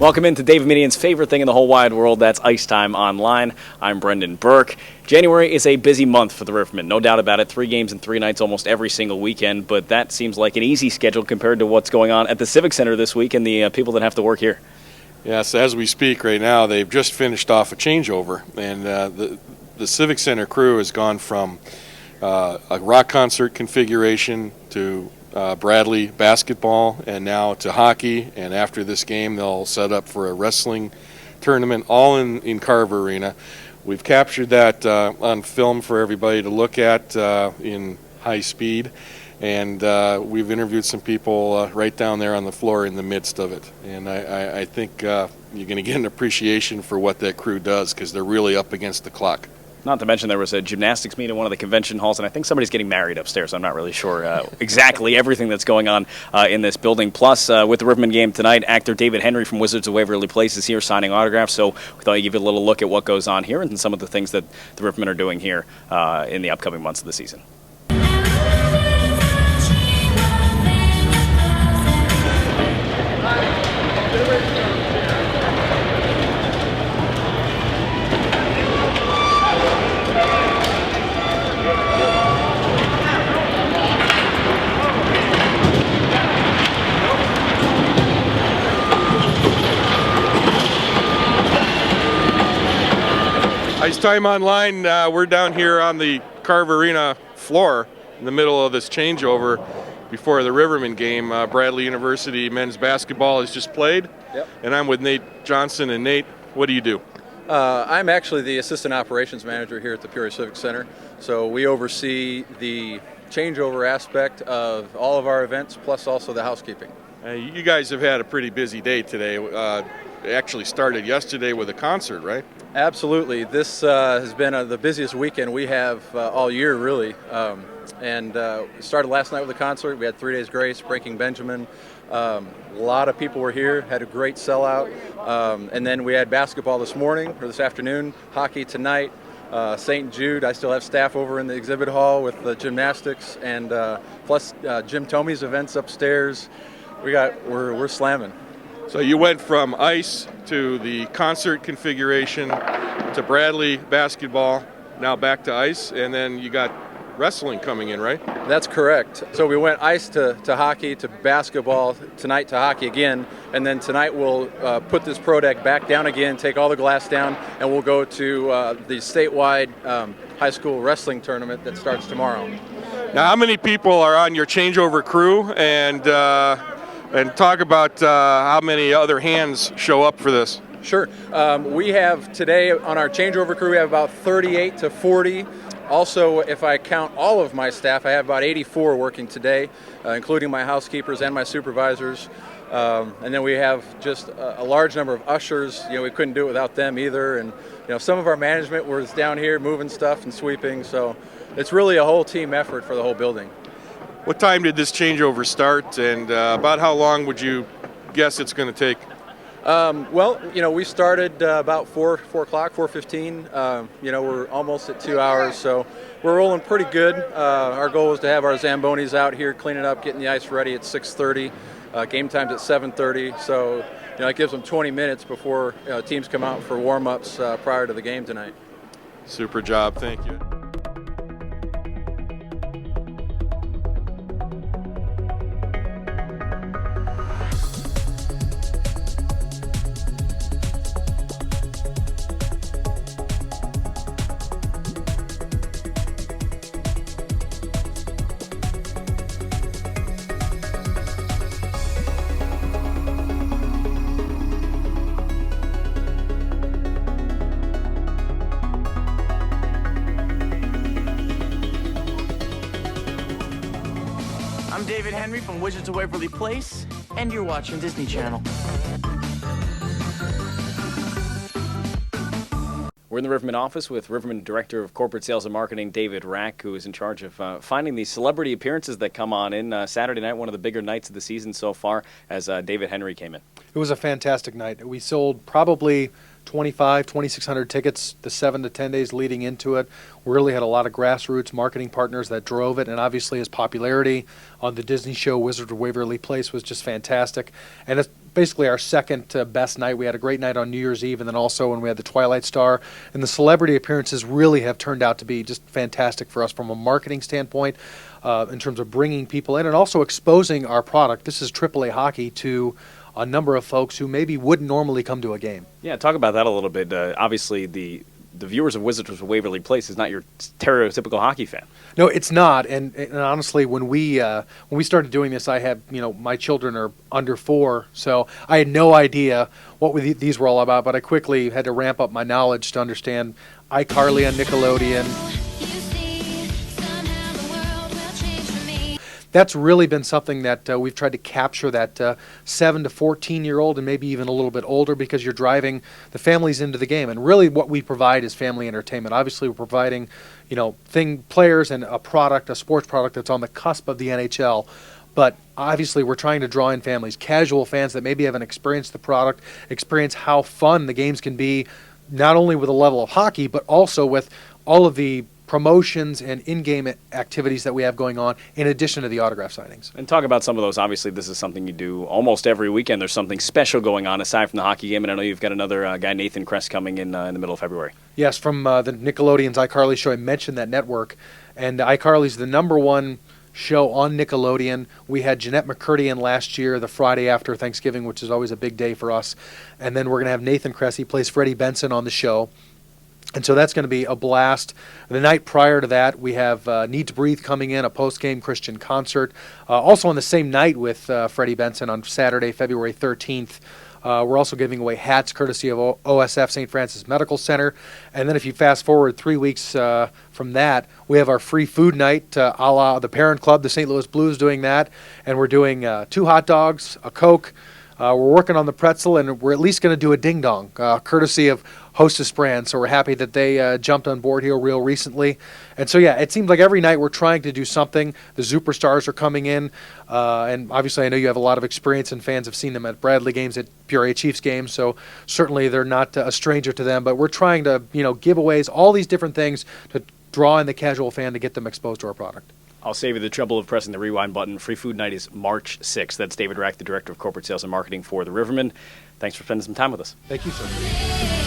Welcome into David Median's favorite thing in the whole wide world, that's Ice Time Online. I'm Brendan Burke. January is a busy month for the Rivermen, no doubt about it. 3 games and 3 nights almost every single weekend, but that seems like an easy schedule compared to what's going on at the Civic Center this week and the people that have to work here. Yes, as we speak right now, they've just finished off a changeover, and the Civic Center crew has gone from a rock concert configuration to Bradley basketball, and now to hockey, and after this game they'll set up for a wrestling tournament, all in Carver Arena. We've captured that on film for everybody to look at in high speed, and we've interviewed some people right down there on the floor in the midst of it, and I think you're going to get an appreciation for what that crew does, because they're really up against the clock. Not to mention there was a gymnastics meet in one of the convention halls, and I think somebody's getting married upstairs. I'm not really sure exactly everything that's going on in this building. Plus, with the Rivermen game tonight, actor David Henry from Wizards of Waverly Place is here signing autographs, so we thought I'd give you a little look at what goes on here and some of the things that the Rivermen are doing here in the upcoming months of the season. Ice Time Online, we're down here on the Carver Arena floor in the middle of this changeover before the Rivermen game. Bradley University men's basketball has just played, and I'm with Nate Johnson. And Nate, what do you do? I'm actually the assistant operations manager here at the Peoria Civic Center, so we oversee the changeover aspect of all of our events, plus also the housekeeping. You guys have had a pretty busy day today. It actually started yesterday with a concert, right? Absolutely. This has been the busiest weekend we have all year, really. And it started last night with a concert. We had 3 Days Grace, Breaking Benjamin. A lot of people were here, had a great sellout. And then we had basketball this morning, or this afternoon, hockey tonight. St. Jude, I still have staff over in the exhibit hall with the gymnastics, and plus Jim Tomey's events upstairs. We're slamming. So you went from ice to the concert configuration to Bradley basketball, now back to ice, and then you got wrestling coming in, right? That's correct. So we went ice to hockey to basketball, tonight to hockey again, and then tonight we'll put this pro deck back down again, take all the glass down, and we'll go to the statewide high school wrestling tournament that starts tomorrow. Now, how many people are on your changeover crew, and talk about how many other hands show up for this? Sure. We have today on our changeover crew, we have about 38 to 40. Also, if I count all of my staff, I have about 84 working today, including my housekeepers and my supervisors. And then we have just a large number of ushers. We couldn't do it without them either. And some of our management was down here moving stuff and sweeping. So it's really a whole team effort for the whole building. What time did this changeover start, and about how long would you guess it's going to take? Well, we started about 4 o'clock, 4:15. We're almost at 2 hours, so we're rolling pretty good. Our goal was to have our Zambonis out here cleaning up, getting the ice ready at 6:30. Game time's at 7:30, so it gives them 20 minutes before teams come out for warm-ups prior to the game tonight. Super job, thank you. I'm David Henry from Wizards of Waverly Place, and you're watching Disney Channel. We're in the Rivermen office with Rivermen Director of Corporate Sales and Marketing, David Rack, who is in charge of finding the celebrity appearances that come on in Saturday night, one of the bigger nights of the season so far, as David Henry came in. It was a fantastic night. We sold probably 2,600 tickets the 7 to 10 days leading into it. We really had a lot of grassroots marketing partners that drove it, and obviously his popularity on the Disney show Wizards of Waverly Place was just fantastic. And it's basically our second best night. We had a great night on New Year's Eve, and then also when we had the Twilight Star. And the celebrity appearances really have turned out to be just fantastic for us from a marketing standpoint, in terms of bringing people in and also exposing our product. This is AAA hockey to a number of folks who maybe wouldn't normally come to a game. Yeah, talk about that a little bit. Obviously, the viewers of Wizards of Waverly Place is not your stereotypical hockey fan. No, it's not. And honestly, when we started doing this, I had, my children are under 4, so I had no idea what these were all about. But I quickly had to ramp up my knowledge to understand iCarly on Nickelodeon. That's really been something that we've tried to capture, that 7 to 14-year-old and maybe even a little bit older, because you're driving the families into the game. And really what we provide is family entertainment. Obviously we're providing, players and a sports product that's on the cusp of the NHL. But obviously we're trying to draw in families, casual fans that maybe haven't experienced the product, experience how fun the games can be, not only with the level of hockey, but also with all of the promotions and in-game activities that we have going on, in addition to the autograph signings. And talk about some of those. Obviously, this is something you do almost every weekend. There's something special going on aside from the hockey game, and I know you've got another guy, Nathan Kress, coming in the middle of February. Yes, from the Nickelodeon's iCarly show. I mentioned that network, and iCarly's the #1 show on Nickelodeon. We had Jeanette McCurdy in last year, the Friday after Thanksgiving, which is always a big day for us. And then we're going to have Nathan Kress. He plays Freddie Benson on the show. And so that's going to be a blast. The night prior to that, we have Need to Breathe coming in, a post-game Christian concert. Also on the same night with Freddie Benson on Saturday, February 13th. We're also giving away hats courtesy of OSF St. Francis Medical Center. And then if you fast forward 3 weeks from that, we have our free food night, a la the Parent Club, the St. Louis Blues doing that. And we're doing 2 hot dogs, a Coke. We're working on the pretzel, and we're at least going to do a ding-dong, courtesy of Hostess Brand. So we're happy that they jumped on board here real recently. And so, yeah, it seems like every night we're trying to do something. The superstars are coming in. And obviously I know you have a lot of experience, and fans have seen them at Bradley games, at Peoria Chiefs games. So certainly they're not a stranger to them. But we're trying to, giveaways, all these different things to draw in the casual fan to get them exposed to our product. I'll save you the trouble of pressing the rewind button. Free Food Night is March 6th. That's David Rack, the Director of Corporate Sales and Marketing for the Rivermen. Thanks for spending some time with us. Thank you, sir.